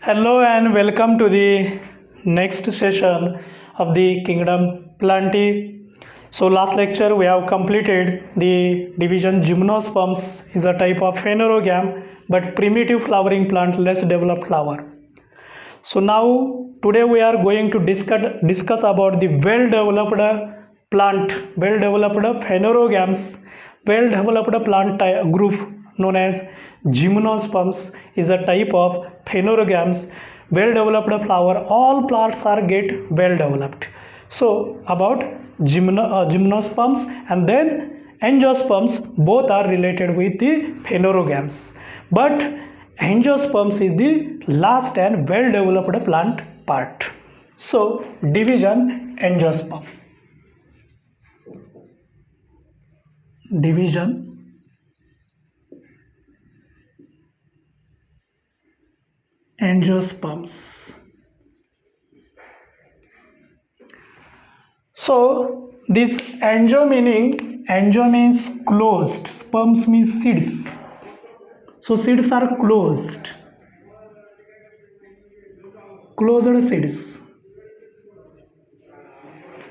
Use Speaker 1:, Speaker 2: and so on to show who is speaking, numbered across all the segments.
Speaker 1: Hello and welcome to the next session of the Kingdom Plantae. So last lecture we have completed the division Gymnosperms is a type of phanerogam but primitive flowering plant, less developed flower. So now today we are going to discuss about the well developed plant, well developed phanerogams, well developed plant group known as Gymnosperms is a type of phanerogams, well developed flower. All plants are get well developed. So about Gymnosperms and then angiosperms, both are related with the phanerogams, but angiosperms is the last and well developed plant part. So division angiosperm, division angiosperms. So this angio means closed, sperms means seeds. So seeds are closed seeds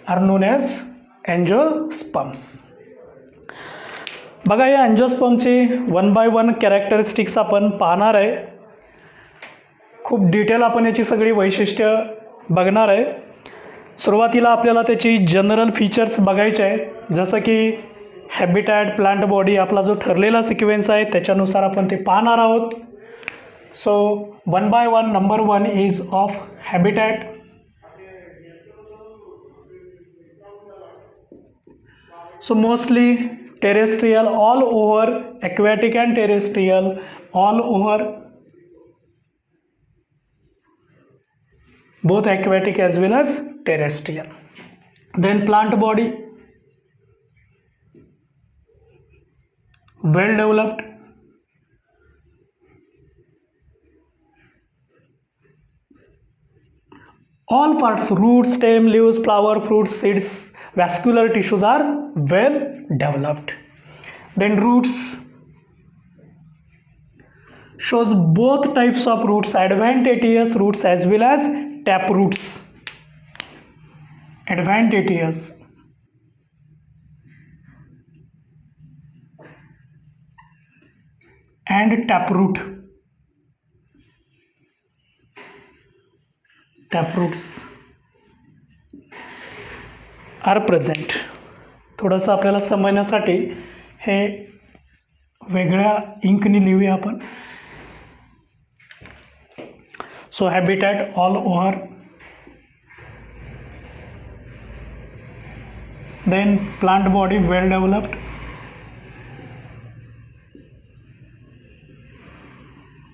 Speaker 1: are known as angiosperms. बघा या अँजिओस्पर्मचे one by one characteristics आपण पाहणार आहे. खूप detail आपण याची सगळी वैशिष्ट्य बघणार आहे. सुरुवातीला आपल्याला त्याची जनरल फीचर्स बघायचे आहे, जसं की हॅबिटॅट, प्लांट बॉडी, आपला जो ठरलेला सिक्वेन्स आहे त्याच्यानुसार आपण ते पाहणार आहोत. So one by one. Number one is of habitat. So mostly terrestrial, all over, aquatic and terrestrial, all over, both aquatic as well as terrestrial. Then plant body, well developed. All parts, roots, stem, leaves, flower, fruits, seeds, vascular tissues are well developed. Then roots shows both types of roots, adventitious roots as well as tap roots. Adventitious and taproot. Taproots are present. थोडंसं आपल्याला समजण्यासाठी हे वेगळ्या इंकनी लिहूया आपण. So habitat all over. Then plant body well developed.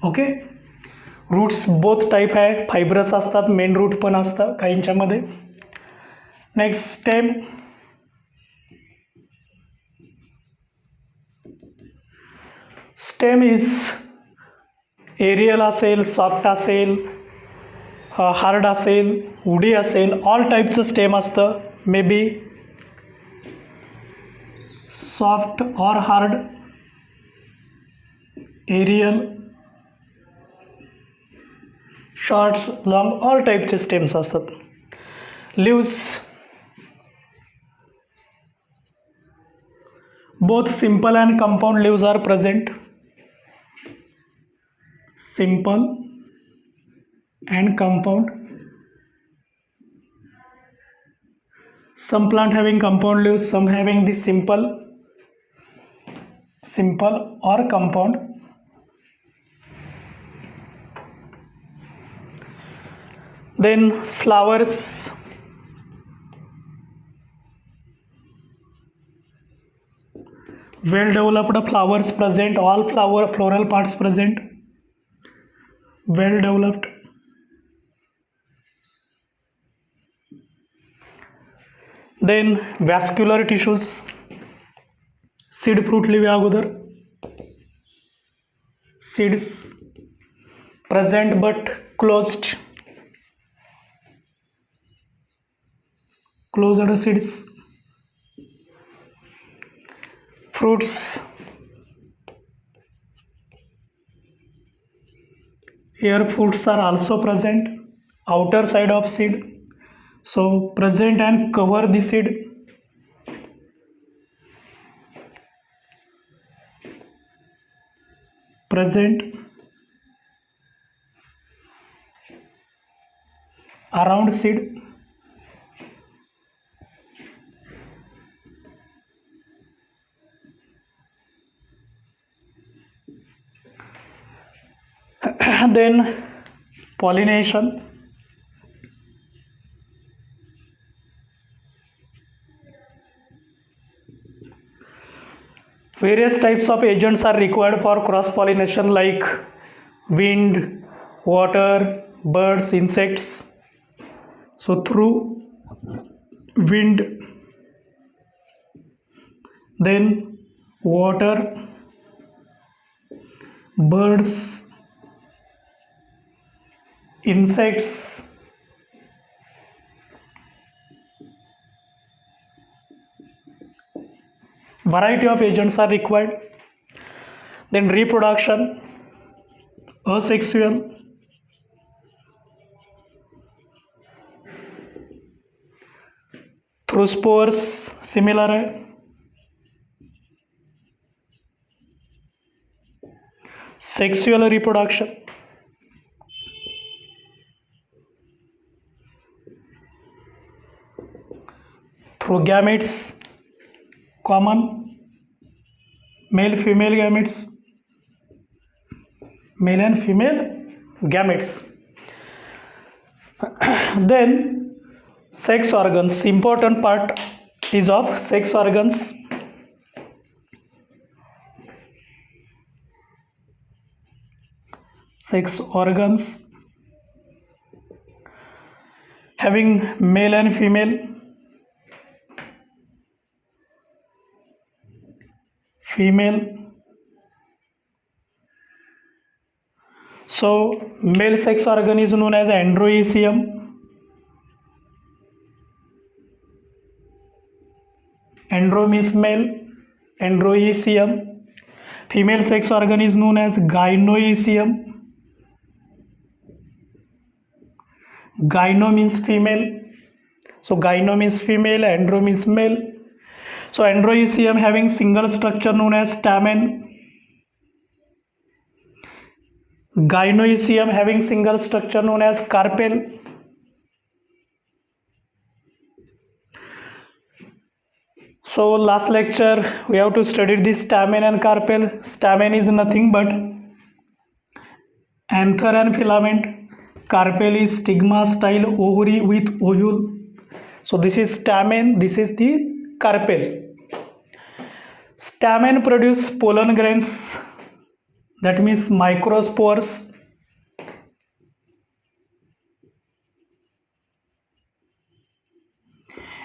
Speaker 1: Okay. Roots both type आहे, fibrous असतात, main root पण असतं काहींच्यामध्ये. Next stem. Stem is aerial असेल, सॉफ्ट असेल, हार्ड असेल, वुडी असेल, ऑल टाईपचं स्टेम असतं. May be soft or hard, aerial, short, long, all टाईपचे स्टेम्स असतात. Leaves both simple and compound leaves are present. Simple and compound. Some plant having compound leaves, some having the simple or compound. Then flowers, well developed flowers present, all floral parts present, well developed. Then vascular tissues, seed fruit लिहूया अगोदर. Seeds present but closed seeds. Fruits here fruits are also present, outer side of seed, so present and cover the seed. Present around seed. Then pollination. Various types of agents are required for cross pollination, like wind, water, birds, insects. So through wind, then water, birds, insects, variety of agents are required. Then reproduction, asexual, through spores, similar. Sexual reproduction, through gametes, common, male female gametes, male and female gametes. Then sex organs, important part is of sex organs. Sex organs having male and female. Female. So male sex organ is known as androecium. Andro means male, androecium. Female sex organ is known as gynoecium. Gyno means female, so gyno means female, andro means male. So androecium having single structure known as stamen. Gynoecium having single structure known as carpel. So last lecture we have to study this stamen and carpel. Stamen is nothing but anther and filament. Carpel is stigma style ovary with ovule. So this is stamen, this is the carpel. Stamen produce pollen grains, that means microspores.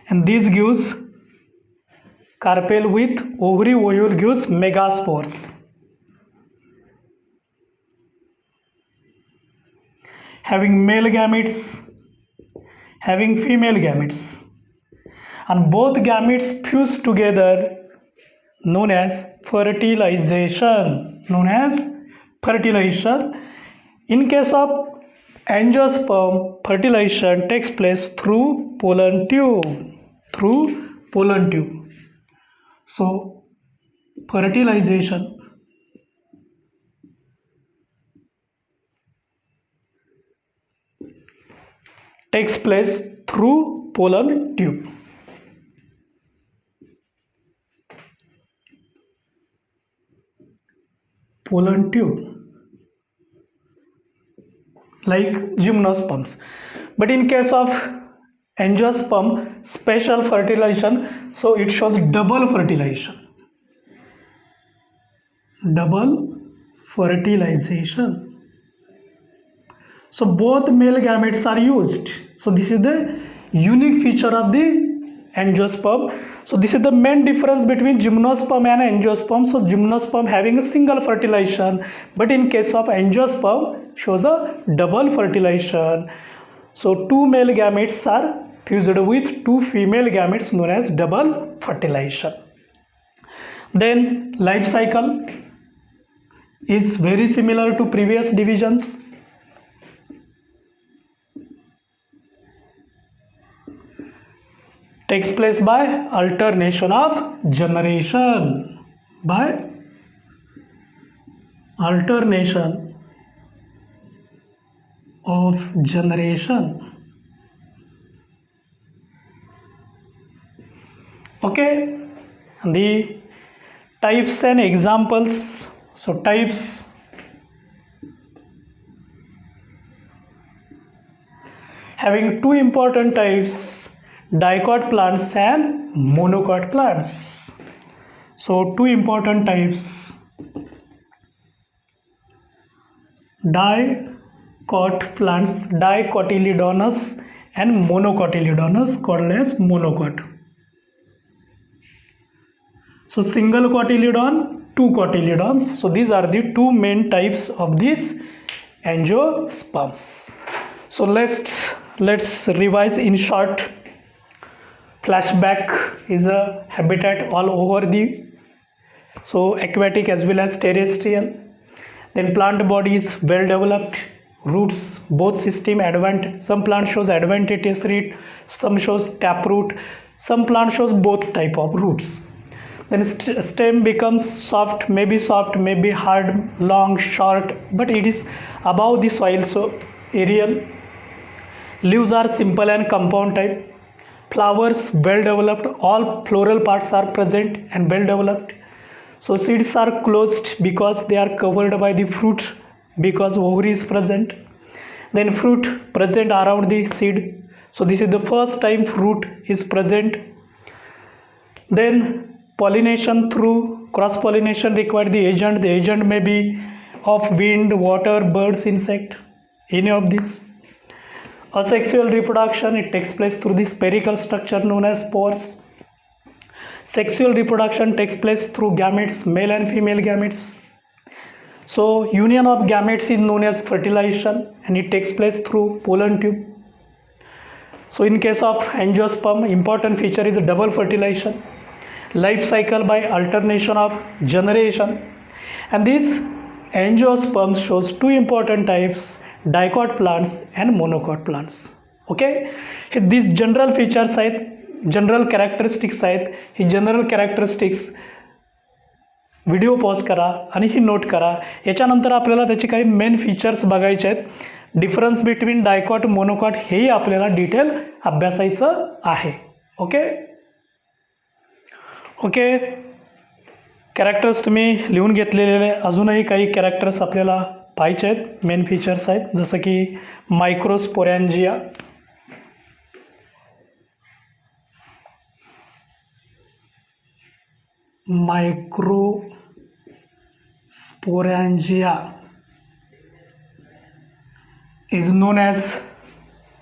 Speaker 1: And this gives carpel with ovary ovule gives megaspores. Having male gametes, having female gametes, and both gametes fuse together, known as fertilization. Known as fertilization. In case of angiosperm, fertilization takes place through pollen tube. Through pollen tube. So fertilization takes place through pollen tube. Pollen tube, like gymnosperms. But in case of angiosperm, special fertilization, so it shows double fertilization. Double fertilization. So both male gametes are used. So this is the unique feature of the angiosperm. So this is the main difference between gymnosperm and angiosperm. So gymnosperm having a single fertilization, but in case of angiosperm shows a double fertilization. So two male gametes are fused with two female gametes, known as double fertilization. Then life cycle is very similar to previous divisions. takes place by alternation of generation, by alternation of generation. Okay, the types and examples. So types: having two important types, dicot plants and monocot plants. So two important types, dicot plants, dicotyledonous and monocotyledonous, called as monocot. So single cotyledon, two cotyledons. So these are the two main types of these angiosperms. So let's revise in short. Flashback is a habitat all over the aquatic as well as terrestrial. Then plant body is well developed, roots both system advent. Some plant shows adventitious root, some shows taproot, some plant shows both type of roots. Then stem becomes soft, maybe hard, long, short, but it is above the soil, so aerial. Leaves are simple and compound type. Flowers well developed, all floral parts are present and well developed. So seeds are closed because they are covered by the fruit, because ovary is present. Then fruit present around the seed. So this is the first time fruit is present. Then pollination through cross pollination require the agent. The agent may be of wind, water, birds, insect, any of these. Asexual reproduction, it takes place through the spherical structure known as spores. Sexual reproduction takes place through gametes, male and female gametes. So union of gametes is known as fertilization, and it takes place through pollen tube. So in case of angiosperm, important feature is double fertilization, life cycle by alternation of generation. And these angiosperms shows two important types, dicot plants and monocot plants. Okay, these general features आहेत, general characteristics आहेत. ही general characteristics video pause करा आणि ही note करा. याच्यानंतर आपल्याला त्याचे काही main features बघायचे आहेत. डिफरन्स बिटवीन डायकॉट, मोनोकॉट हेही आपल्याला डिटेल अभ्यासायचं आहे. ओके ओके कॅरेक्टर्स तुम्ही लिहून घेतलेले. अजूनही काही कॅरेक्टर्स आपल्याला पाहिजे आहेत, मेन फीचर्स आहेत, जसं की microsporangia, microsporangia is known as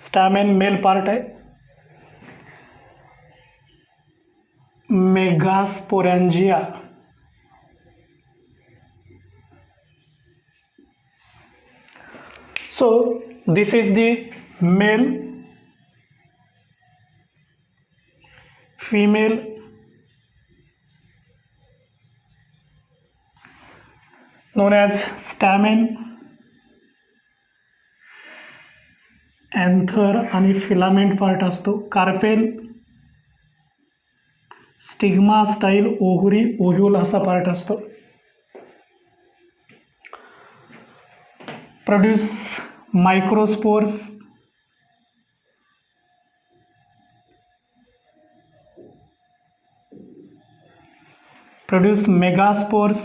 Speaker 1: stamen, male part आहे. Megasporangia so this is the male, female, known as stamen, anther आणि फिलामेंट पार्ट असतो. Carpel, stigma, style, ovary, ovule असा पार्ट असतो. Produce microspores, produce megaspores,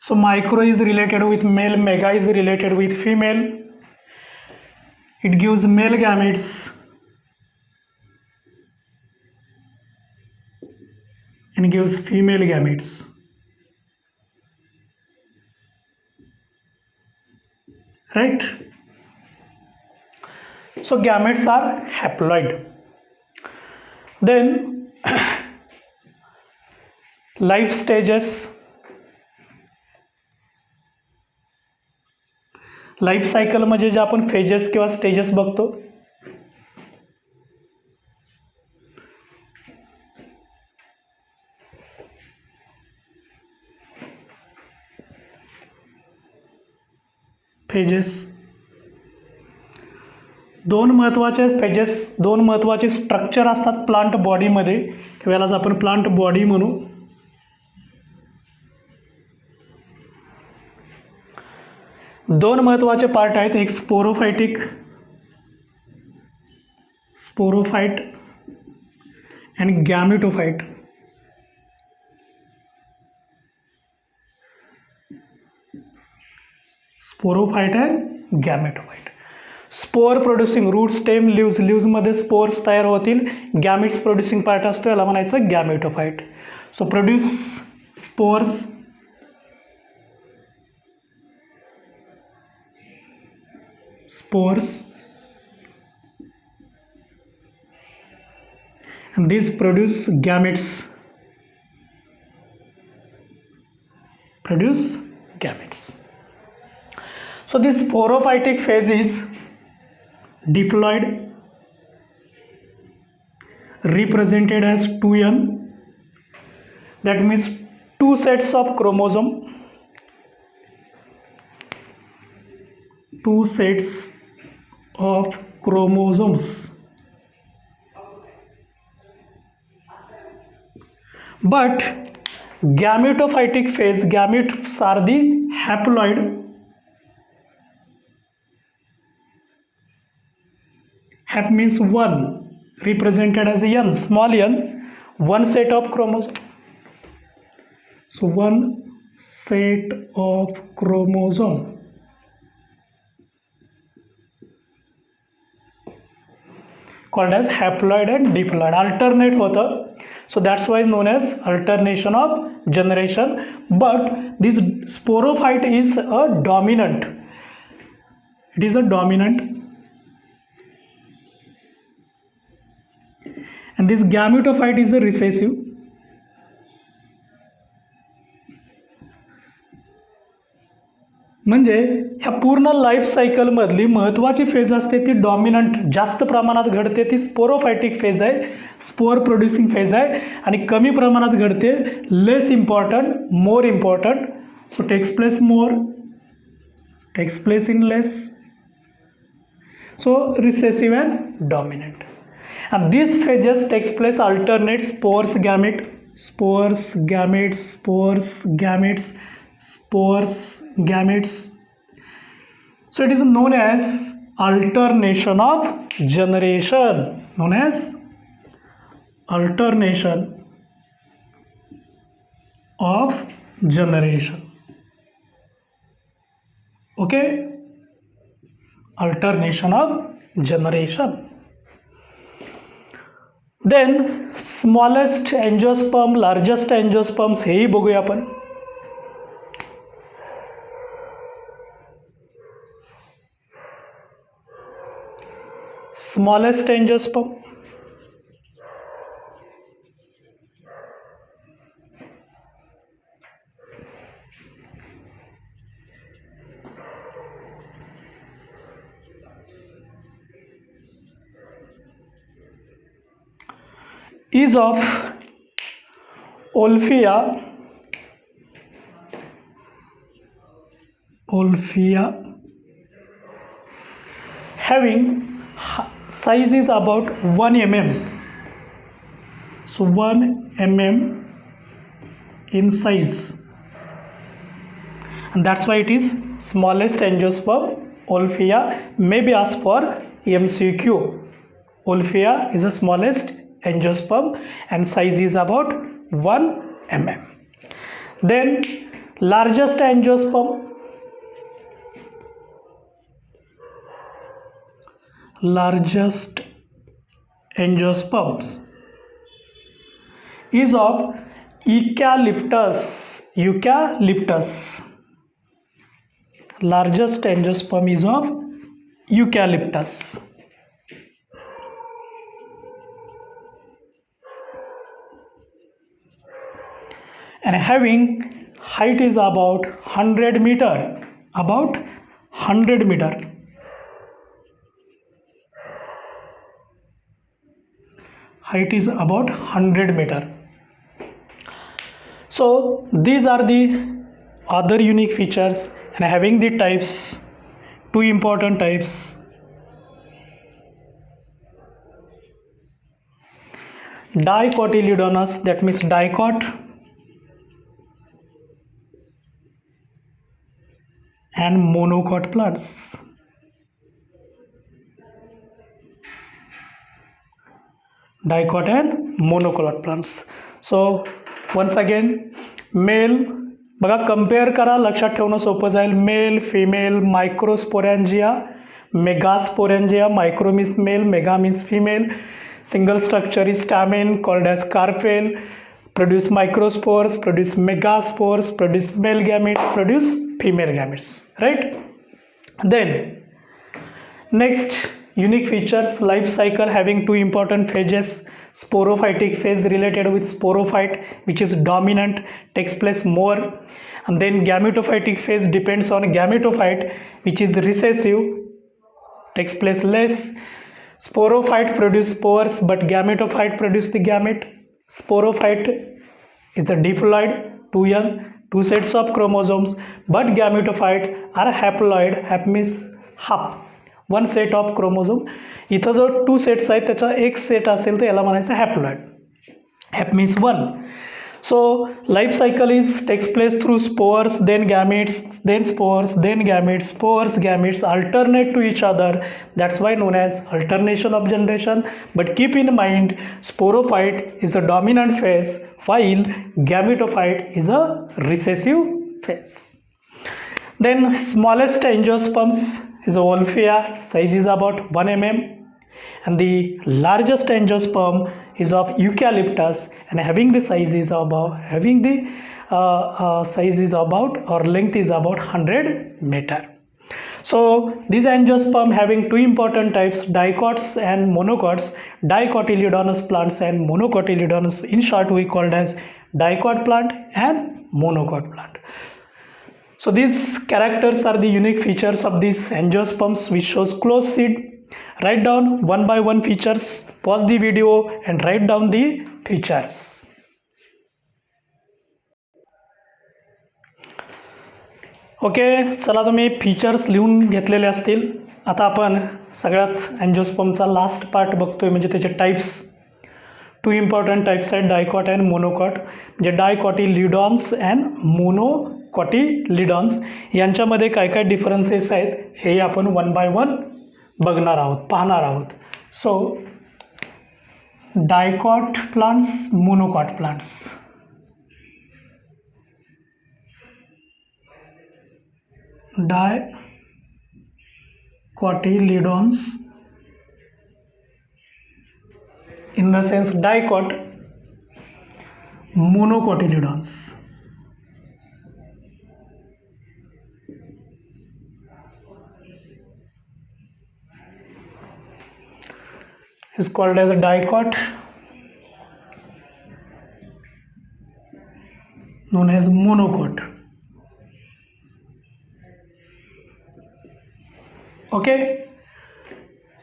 Speaker 1: so micro is related with male, mega is related with female. It gives male gametes and gives female gametes. Right? So gametes are haploid. Then life stages. Life cycle म्हणजे जे आपण phases किंवा stages बघतो. Phases दोन महत्त्वाचे phases, दोन महत्त्वाचे structure असतात plant बॉडीमध्ये, त्यावेळेलाच आपण प्लांट बॉडी म्हणू. दोन महत्त्वाचे पार्ट आहेत, एक sporophytic, sporophyte and gametophyte. Sporophyte and gametophyte. Spore producing, root, stem, leaves, लिव्जमध्ये स्पोर्स तयार होतील, गॅमिट्स प्रोड्युसिंग पार्ट असतो, याला म्हणायचं gametophyte. So produce spores, spores, and these produce gametes, produce gametes. So this sporophytic phase is diploid, represented as 2n, that means two sets of chromosome, two sets of chromosomes. But gametophytic phase, gametes are the haploid, hap means one, represented as n, small n, one set of chromosome. So one set of chromosome. Called as haploid and diploid, alternate होतं, so that's why known as alternation of generation. But this sporophyte is a dominant, it is a dominant, and this gametophyte is a recessive. म्हणजे ह्या पूर्ण life सायकलमधली महत्त्वाची phase असते ती dominant, जास्त प्रमाणात घडते ती स्पोरोफायटिक फेज आहे, स्पोर प्रोड्युसिंग फेज आहे, आणि कमी प्रमाणात घडते less important, more important. So takes place more, takes place in less. So recessive and dominant. And these phases takes place alternate, spores, gamete, spores, gametes, spores, gametes, spores, gametes. So it is known as alternation of generation, known as alternation of generation. Okay, alternation of generation. Then smallest angiosperm, largest angiosperms हेही बघूया आपण. Smallest angiosperm, is of Olfia, having size is about 1 mm. So 1 mm in size, and that's why it is smallest angiosperm. Olfia may be asked for MCQ. Olfia is the smallest angiosperm and size is about 1 mm. Then largest angiosperm, largest angiosperms is of Eucalyptus. Largest angiosperm is of Eucalyptus. And having height is about 100 meter, about 100 meter. Height is about 100 meter. So these are the other unique features, and having the types, two important types. dicotyledonous, that means dicot, and monocot plants. Dicot and monocot plants. So once again, male बघा, compare करा, लक्षात ठेवणं सोपं जाईल. Male, female, microsporangia, megasporangia, micro means male, mega means female, single structure is stamen called as carpel, produce microspores, produce megaspores, produce male gametes, produce female gametes, right? Then next, unique features, life cycle having two important phases. Sporophytic phase related with sporophyte, which is dominant, takes place more, and then gametophytic phase depends on gametophyte, which is recessive, takes place less. Sporophyte produce spores, but gametophyte produce the gamete. Sporophyte is a diploid, two young, two sets of chromosomes, but gametophyte are haploid. Hap means half, one set of chromosome. इथं जो two sets आहेत त्याचा एक set असेल तर याला म्हणायचं haploid. Hap means one. So life cycle is takes place through spores, then gametes, then spores, then gametes, spores, gametes alternate to each other. That's why known as alternation of generation. But keep in mind, sporophyte is a dominant phase while gametophyte is a recessive phase. Then smallest angiosperms is a Wolffia, size is about 1 mm, and the largest angiosperm is of Eucalyptus and having the size is about or length is about 100 meter. So these angiosperm having two important types, dicots and monocots. Dicotyledonous plants and monocotyledonous, in short we called as dicot plant and monocot plant. So these characters are the unique features of these angiosperms, which shows closed seed. Write down one by one features, pause the video and write down the features. Okay, चला तुम्ही features लिहून घेतलेले असतील. आता आपण सगळ्यात अँजिओस्पर्मचा last part बघतोय, म्हणजे त्याचे टाईप्स. टू इम्पॉर्टंट टाईप्स आहेत, डायकॉट अँड मोनोकॉट. म्हणजे डायकॉटिलिडॉन्स अँड मोनोकॉटिलिडॉन्स यांच्यामध्ये काय काय डिफरन्सेस आहेत हे आपण वन बाय वन बघणार आहोत, पाहणार आहोत. So dicot plants, monocot plants. Dicotyledons, in the sense dicot, monocotyledons. Is called as a dicot, known as monocot. Okay,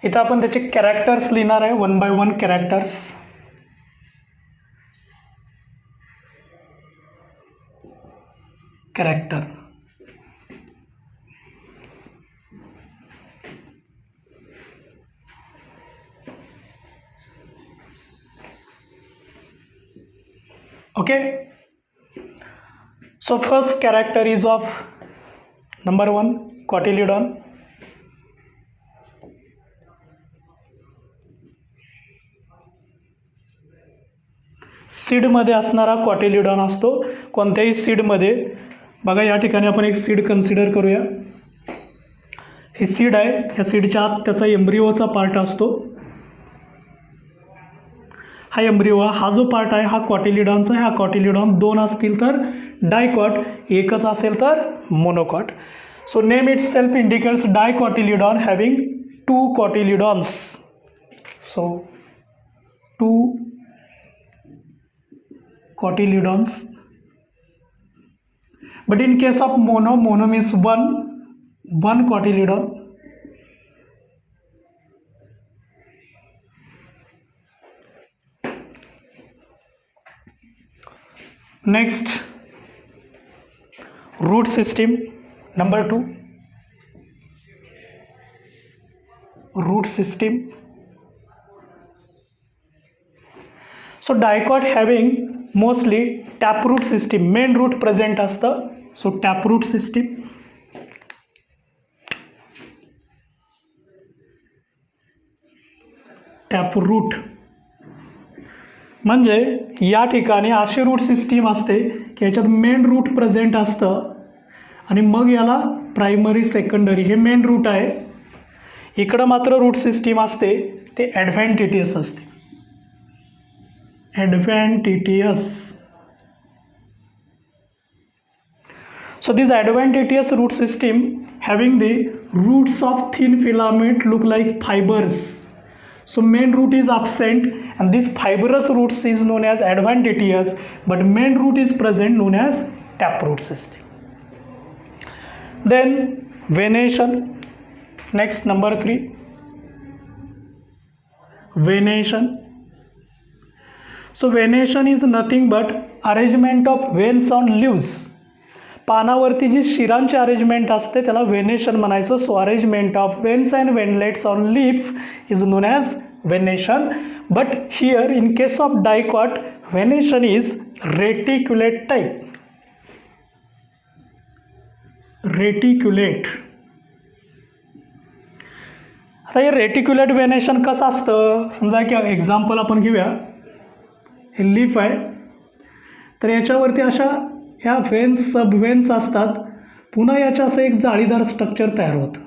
Speaker 1: इथं आपण त्याचे कॅरेक्टर्स लिहिणार आहे, one by one characters. Character, okay. So first character is of number 1, cotyledon. सीडमध्ये असणारा cotyledon असतो. कोणत्याही सीडमध्ये बघा, या ठिकाणी आपण एक सीड कन्सिडर करूया. ही सीड आहे, या सीडच्या आत त्याचा एम्ब्रिओचा पार्ट असतो. हा एम्ब्रिओ, हा जो पार्ट आहे हा कॉटिलिडॉनचा आहे. हा कॉटिलिडॉन दोन असतील तर डायकॉट, एकच असेल तर monocot. So name itself indicates dicotyledon having two cotyledons. So two cotyledons, but in case of mono means one cotyledon. Next, root system, number 2, root system. So dicot having mostly taproot system, main root present असतं. So टॅपरूट system, टॅपरूट म्हणजे या ठिकाणी अशी root system असते की याच्यात main root present असतं आणि मग याला प्रायमरी सेकंडरी हे मेन रूट आहे. इकडं मात्र रूट सिस्टीम असते ते ॲडव्हॅन्टिटियस असते, ॲडव्हॅन्टिटियस. So this adventitious root system having the roots of thin filament look like fibers. So main root is absent and this fibrous roots is known as adventitious, but main root is present known as taproot system. Then venation. Next, number 3, venation. So venation is nothing but arrangement of veins on leaves. पानावरती जी शिरांची arrangement असते त्याला venation म्हणायचं. So arrangement of veins and veinlets on leaf is known as venation. But here in case of dicot venation is reticulate type, reticulate. आता हे reticulate venation कसं असतं, समजा की एक्झाम्पल आपण घेऊया. हे लीफ आहे, तर याच्यावरती अशा ह्या व्हेन्स सब व्हेन्स असतात. पुन्हा याच्या असं एक जाळीदार स्ट्रक्चर तयार होतं.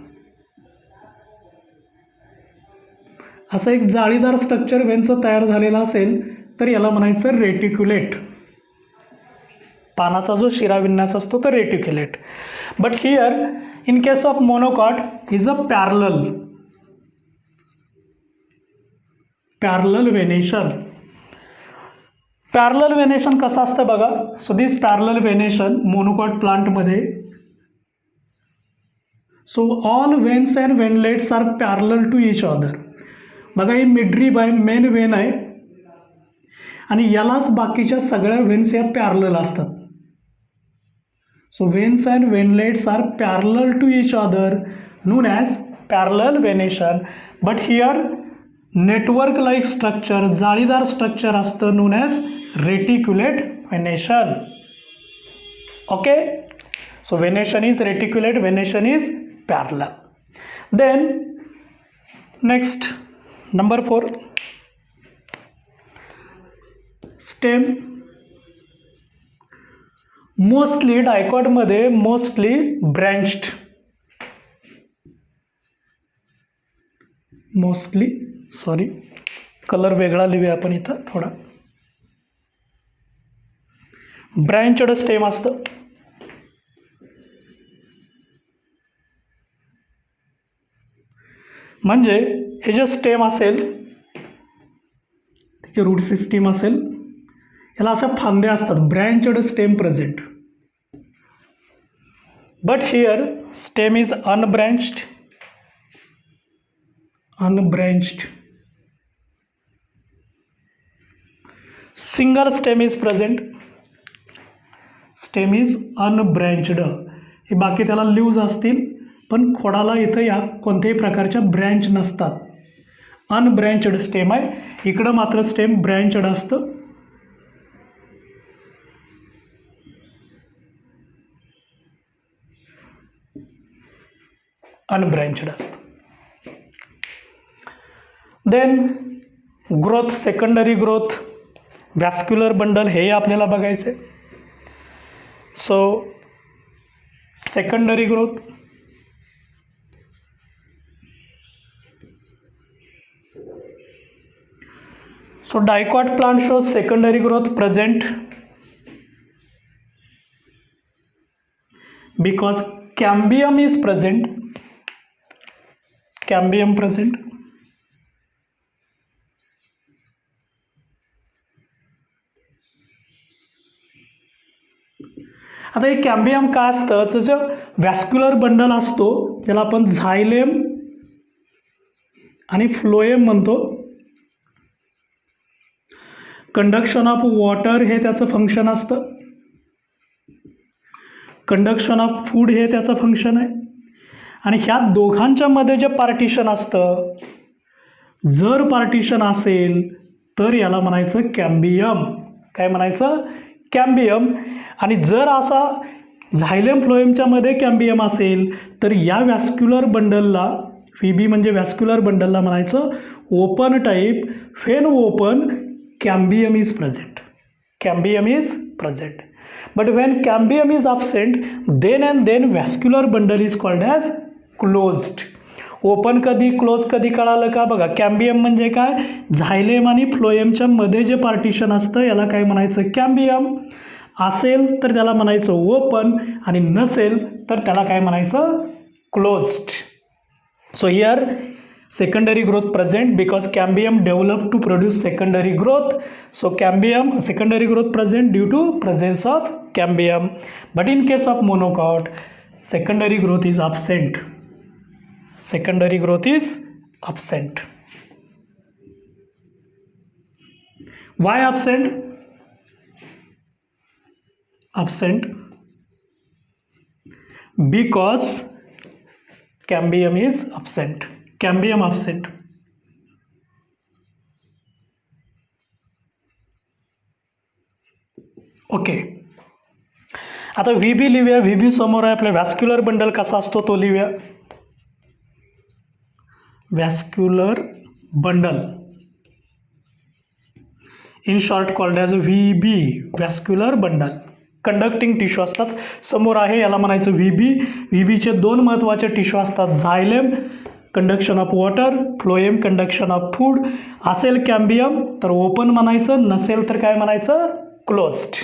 Speaker 1: असं एक जाळीदार स्ट्रक्चर व्हेन्सचं तयार झालेलं असेल तर याला म्हणायचं रेटिक्युलेट. पानाचा जो शिराविन्यास असतो तो reticulate. But here in case of monocot is a parallel, parallel venation. Parallel venation कसं असतं बघा. So this parallel venation monocot प्लांटमध्ये, so all veins and veinlets are parallel to each other. बघा ही मिडरी बाय मेन वेन आहे आणि यालाच बाकीच्या सगळ्या वेन्स या पॅरलल असतात. So veins and veinlets are parallel to each other known as parallel venation. But here network like structure, जाळीदार स्ट्रक्चर असतं known as reticulate venation. Okay, so venation is reticulate, venation is parallel. Then next number 4, stem. Mostly डायकॉटमध्ये mostly branched, mostly sorry colour वेगळा लिहूया आपण इथं थोडा. Branched stem असतं. म्हणजे हे जे स्टेम असेल त्याची रूट सिस्टीम असेल याला अशा फांद्या असतात, branched stem present. But here stem is unbranched, unbranched. Single stem is present, stem is unbranched. हे बाकी त्याला लीव्ज असतील पण खोडाला इथं या कोणत्याही प्रकारच्या ब्रँच नसतात. अनब्रँचड स्टेम आहे. इकडं मात्र स्टेम ब्रँचड असतं. अनब्रँचड असतं. Then growth, secondary growth, vascular bundle हे आपल्याला बघायचे. So secondary growth, so dicot plant shows secondary growth present because cambium is present, cambium present. आता हे कॅम्बियम का असतं, तर जो व्हॅस्क्युलर बंडल असतो त्याला आपण झायलेम आणि फ्लोएम म्हणतो. कंडक्शन ऑफ वॉटर हे त्याचं फंक्शन असतं, कंडक्शन ऑफ फूड हे त्याचं फंक्शन आहे. आणि ह्या दोघांच्या मध्ये जे पार्टिशन असतं, जर पार्टिशन असेल तर याला म्हणायचं कॅम्बियम. काय म्हणायचं? कॅम्बियम. आणि जर असा झायलेम फ्लोएमच्या मध्ये कॅम्बियम असेल तर या व्हॅस्क्युलर बंडलला, व्ही म्हणजे व्हॅस्क्युलर बंडलला म्हणायचं open type. Fan open cambium is present. Cambium is present. But when cambium is absent, then and then vascular bundle is called as closed. Open कधी क्लोज कधी कळालं का? बघा, कॅम्बियम म्हणजे काय? झायलेम आणि फ्लोएमच्या मध्ये जे पार्टिशन असतं याला काय म्हणायचं? कॅम्बियम. असेल तर त्याला म्हणायचं ओपन आणि नसेल तर त्याला काय म्हणायचं? Closed. So here secondary growth present because cambium developed to produce secondary growth. So cambium secondary growth present due to presence of cambium. But in case of monocot, secondary growth is absent. Secondary growth is absent. Why absent? Absent because cambium is absent. Cambium absent. Okay. आता V B लिहूया. V B समोर आहे आपल्या. Vascular bundle कसा असतो तो लिहूया. Vascular bundle in short called as V B. Vascular bundle. Conducting tissue असतात. समोर आहे याला म्हणायचं व्ही बी. व्ही बीचे दोन महत्त्वाचे टिश्यू असतात. Xylem conduction of water, phloem conduction of food. असेल कॅम्बियम तर ओपन म्हणायचं, नसेल तर काय म्हणायचं? Closed.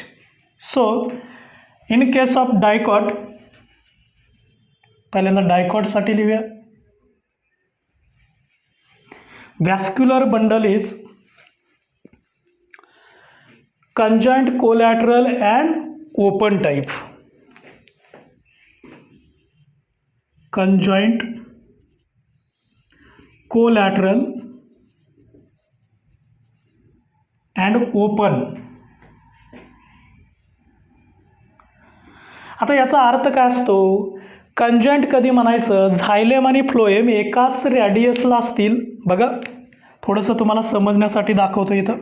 Speaker 1: So in case of dicot, पहिल्यांदा डायकॉटसाठी लिहूया. Vascular bundle is conjoint collateral and open type. Conjoint collateral and open. आता याचा अर्थ काय असतो? कंजॉइंट कधी म्हणायचं? झायलेम आणि फ्लोएम एकाच रॅडियसला असतील. बघा, थोडंसं तुम्हाला समजण्यासाठी दाखवतो इथं.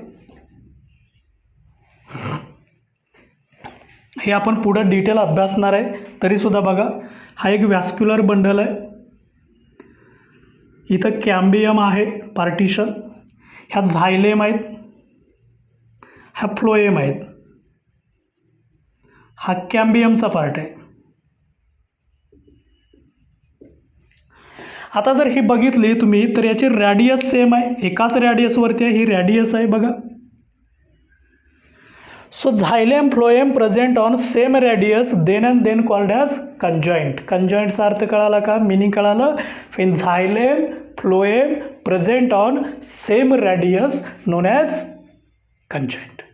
Speaker 1: हे आपण पुढं डिटेल अभ्यासणार आहे. तरीसुद्धा बघा, हा एक व्हॅस्क्युलर बंडल आहे. इथं कॅम्बियम आहे पार्टिशन. ह्या झायलेम आहेत, ह्या फ्लोएम आहेत. हा कॅम्बियमचा पार्ट आहे. आता जर ही बघितली तुम्ही तर याची रॅडियस सेम आहे. एकाच रॅडियसवरती आहे. ही रॅडियस आहे बघा. So xylem phloem present on same radius, then and then called as conjoint. Conjoint चा अर्थ कळाला का? मीनिंग कळालं? When xylem phloem present on same radius known as conjoint.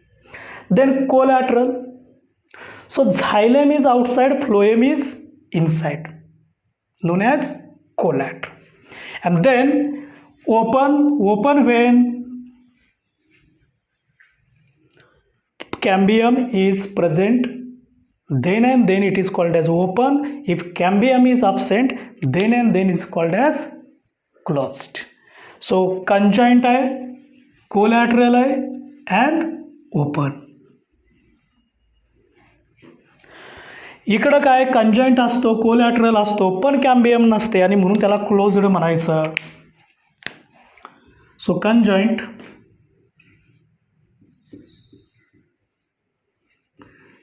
Speaker 1: Then collateral. So xylem is outside, phloem is inside, known as collateral. And then open when cambium is present, then and then it is called as open. If cambium is absent, then and then is called as closed. So conjoint आहे, collateral आहे and open. इकडं काय? Conjoint असतो, collateral असतो, पण cambium नसते आणि म्हणून त्याला क्लोज्ड म्हणायचं. सो conjoint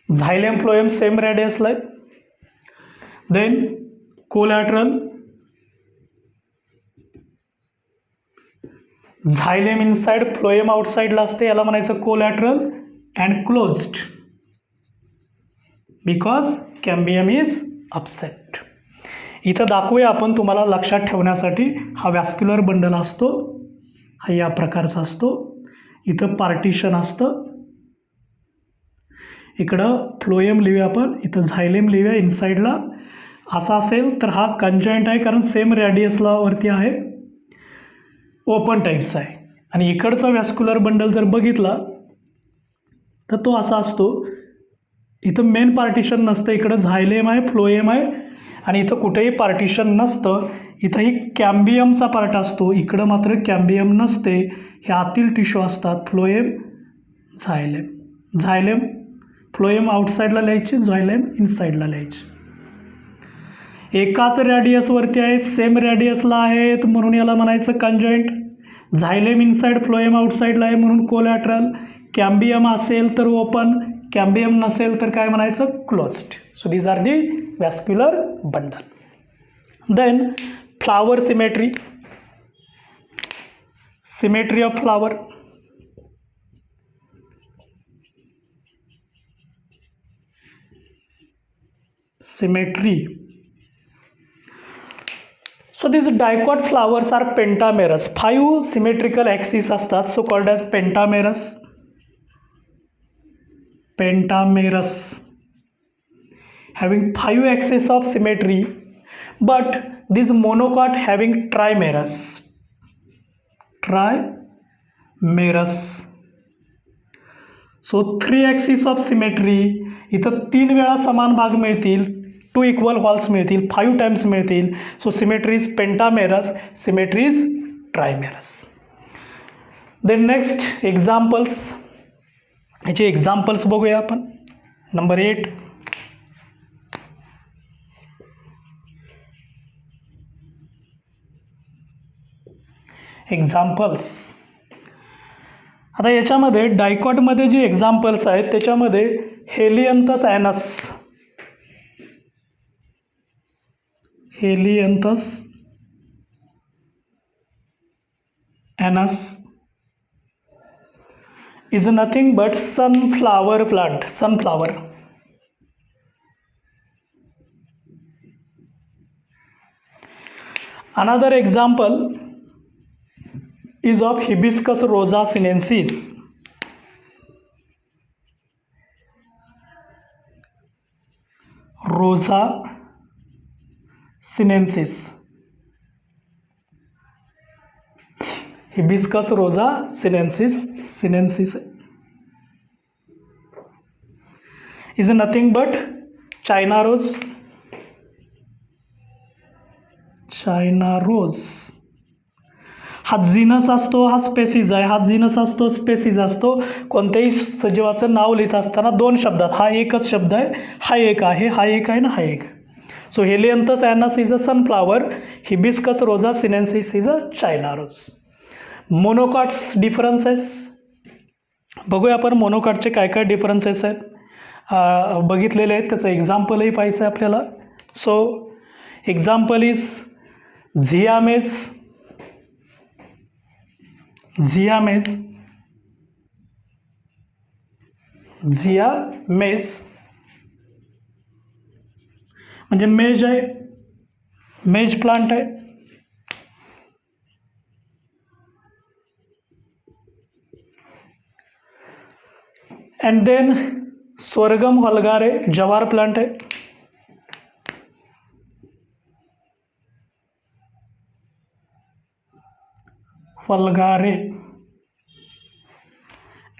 Speaker 1: xylem phloem same radius like, then collateral xylem inside, phloem outside ला असते, याला म्हणायचं collateral and closed because cambium is absent. इथं दाखवूया आपण तुम्हाला लक्षात ठेवण्यासाठी. हा व्हॅस्क्युलर बंडल असतो, हा या प्रकारचा असतो. इथं पार्टिशन असतं. इकडं फ्लोएम लिहूया आपण, इथं झायलेम लिहूया इनसाइडला. असा असेल तर हा कंजॉइंट आहे कारण सेम रॅडियसला वरती आहे, ओपन टाईप्स आहे. आणि इकडचा व्हॅस्क्युलर बंडल जर बघितला तर तो असा असतो. इथं मेन पार्टिशन नसतं. इकडं झायलेम आहे, फ्लोएम आहे आणि इथं कुठेही पार्टिशन नसतं. इथंही कॅम्बियमचा पार्ट असतो, इकडं मात्र कॅम्बियम नसते. हे आतील टिश्यू असतात फ्लोएम झायलेम. झायलेम फ्लोएम आउटसाईडला लिहायची, झायलेम इनसाईडला लिहायची. एकाच रॅडियसवरती आहेत, सेम रॅडियसला आहेत म्हणून याला म्हणायचं कंजॉइंट. झायलेम इनसाईड फ्लोएम आउटसाईडला आहे म्हणून कोलॅटरल. कॅम्बियम असेल तर ओपन, कॅम्बियम नसेल तर काय म्हणायचं closed. So these are the vascular bundle. Then flower symmetry. Symmetry of flower. Symmetry. So these dicot flowers are pentamerous. 5 symmetrical axes असतात, so called as pentamerous. Pentamerous. Having 5 axes of symmetry, but this monocot having trimerous. Trimerous. So 3 axes of symmetry. इथं 3 वेळा समान भाग मिळतील, 2 equal halls मिळतील, 5 times मिळतील. So symmetry is pentamerous, symmetry is trimerous. Then next examples. ह्याचे examples बघूया आपण. नंबर 8. एक्झाम्पल्स. आता याच्यामध्ये डायकॉटमध्ये जे एक्झाम्पल्स आहेत त्याच्यामध्ये Helianthus annuus, Helianthus annuus is nothing but sunflower plant. Sunflower. Another example is of Hibiscus rosa sinensis. Rosa sinensis. Hibiscus rosa sinensis. Sinensis is nothing but China rose. China rose. हा genus असतो, हा spaces आहे. हा genus असतो, spaces असतो. कोणत्याही सजीवाचं नाव लिहित असताना 2 शब्दात, हा एकच शब्द आहे, हा एक आहे, हा एक आहे ना हा एक. So Helianthus annuus is a sunflower, Hibiscus rosa sinensis is a China rose. Monocots differences बघूया आपण. मोनोकॉटचे काय काय डिफरन्सेस आहेत बघितलेले आहेत, त्याचं एक्झाम्पलही पाहायचं आहे आपल्याला. सो एक्झाम्पल इज झियामेज. झियामेज, झियामेज म्हणजे मेज आहे, मेज प्लांट आहे. अँड देन स्वर्गम हलगारे, जवार प्लांट आहे. Vulgare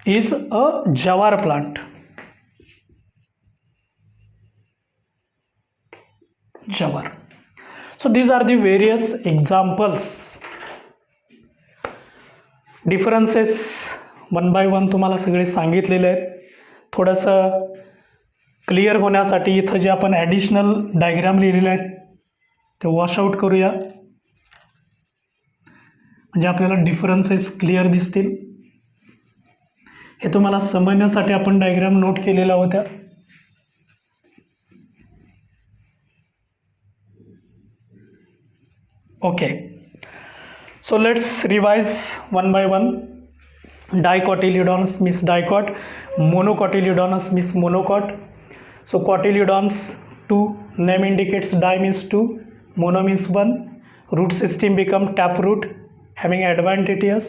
Speaker 1: is a jawar plant. Jawar. So these are the various examples. Differences one by one तुम्हाला सगळे सांगितलेले आहेत. थोडंसं क्लिअर होण्यासाठी इथं जे आपण ॲडिशनल डायग्राम लिहिलेले आहेत ते वॉशआउट करूया, म्हणजे आपल्याला डिफरन्सेस क्लिअर दिसतील. हे तुम्हाला समजण्यासाठी आपण डायग्राम नोट केलेल्या होत्या. Okay, so let's revise one by one. Dicotyledons means dicot, monocotyledons means monocot. So cotyledons 2, name indicates di means 2, mono means 1. Root system become tap root having advantageous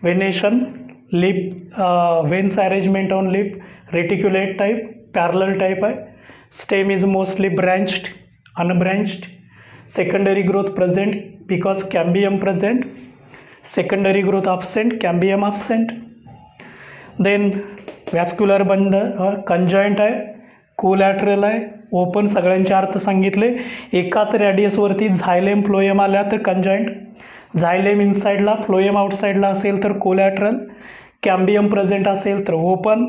Speaker 1: venation, leaf veins arrangement on leaf, reticulate type, parallel type है. Stem is mostly branched, unbranched. Secondary growth present because cambium present. Secondary growth absent, cambium absent. Then vascular bundle conjoint है, collateral आहे, open सगळ्यांचे अर्थ सांगितले. एकाच रॅडियसवरती झायलेम phloem आल्या तर कंजॉईंट, झायलेम इनसाईडला phloem आउटसाईडला असेल तर कोलॅटरल, कॅम्बियम प्रेझेंट असेल तर ओपन.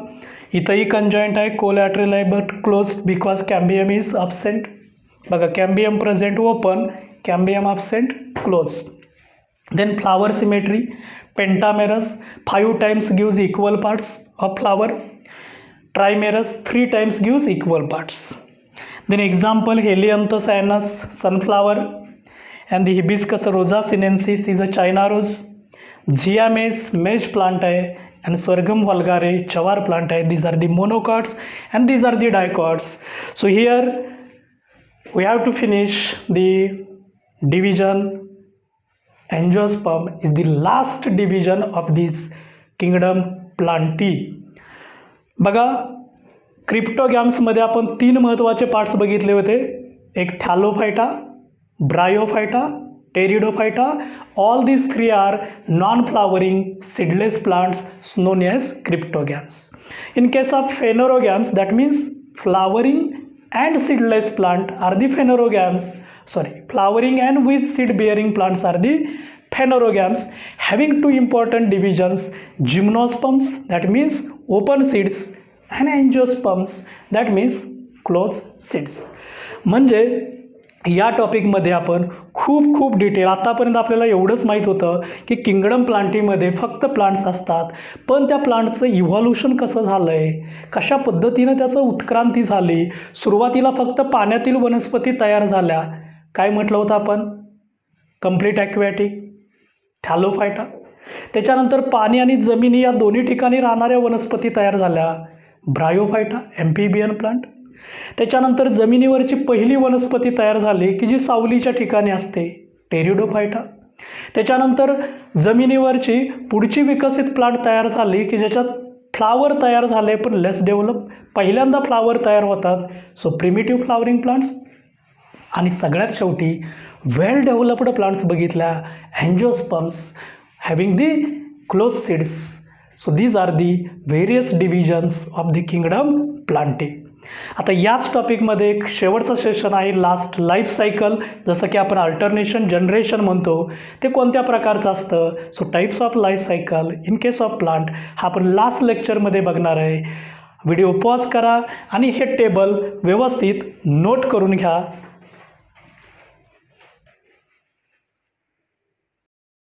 Speaker 1: इथंही कंजॉईंट आहे, कोलॅटरल आहे but close because cambium is absent. बघा cambium present open, cambium absent close. Then flower symmetry, pentamerous 5 times gives equal parts of flower, trimerous 3 times gives equal parts. Then example Helianthus cyanus sunflower and the Hibiscus rosa sinensis is a China rose. Ziames maize plant है and Sorghum vulgare chawar plant है. These are the monocots and these are the dicots. So here we have to finish the division. Angiosperm is the last division of this kingdom Plantae. बघा क्रिप्टोगॅम्समध्ये आपण 3 महत्त्वाचे parts बघितले होते. एक Thallophyta, Bryophyta, Pteridophyta. All these 3 are non-flowering seedless plants known as cryptogams. In case of phanerogams, that means flowering and seedless plant are the phanerogams. Flowering and with seed bearing plants are the phanerogams, having 2 important divisions: gymnosperms, that means open seeds, and angiosperms, that means closed seeds. म्हणजे या टॉपिकमध्ये आपण खूप detail, आतापर्यंत आपल्याला एवढंच माहीत होतं की किंगडम प्लांटीमध्ये फक्त प्लांट्स असतात, पण त्या प्लांटचं इव्हॉल्युशन कसं झालं आहे, कशा पद्धतीनं त्याचं उत्क्रांती झाली. सुरुवातीला फक्त पाण्यातील वनस्पती तयार झाल्या, काय म्हटलं होतं आपण, कंप्लीट ॲक्वॅटिक, थॅलोफायटा. त्याच्यानंतर पाणी आणि जमिनी या दोन्ही ठिकाणी राहणाऱ्या वनस्पती तयार झाल्या, ब्रायोफायटा, एम्फिबियन प्लांट. त्याच्यानंतर जमिनीवरची पहिली वनस्पती तयार झाली की जी सावलीच्या ठिकाणी असते, टेरिडोफायटा. त्याच्यानंतर जमिनीवरची पुढची विकसित प्लांट तयार झाली की ज्याच्यात फ्लावर तयार झाले पण लेस डेव्हलप, पहिल्यांदा फ्लावर तयार होतात, सो प्रिमिटिव्ह फ्लावरिंग प्लांट्स. आणि सगळ्यात शेवटी वेल डेव्हलप्ड प्लांट्स बघितल्या, angiosperms having the close seeds. So these are the various divisions of the kingdom plantae. आता याच टॉपिकमध्ये एक शेवटचं सेशन आहे, लास्ट लाईफ सायकल. जसं की आपण अल्टरनेशन जनरेशन म्हणतो, ते कोणत्या प्रकारचं असतं. So types of life cycle in case of plant हा आपण लास्ट लेक्चरमध्ये बघणार आहे. व्हिडिओ पॉज करा आणि हे टेबल व्यवस्थित नोट करून घ्या.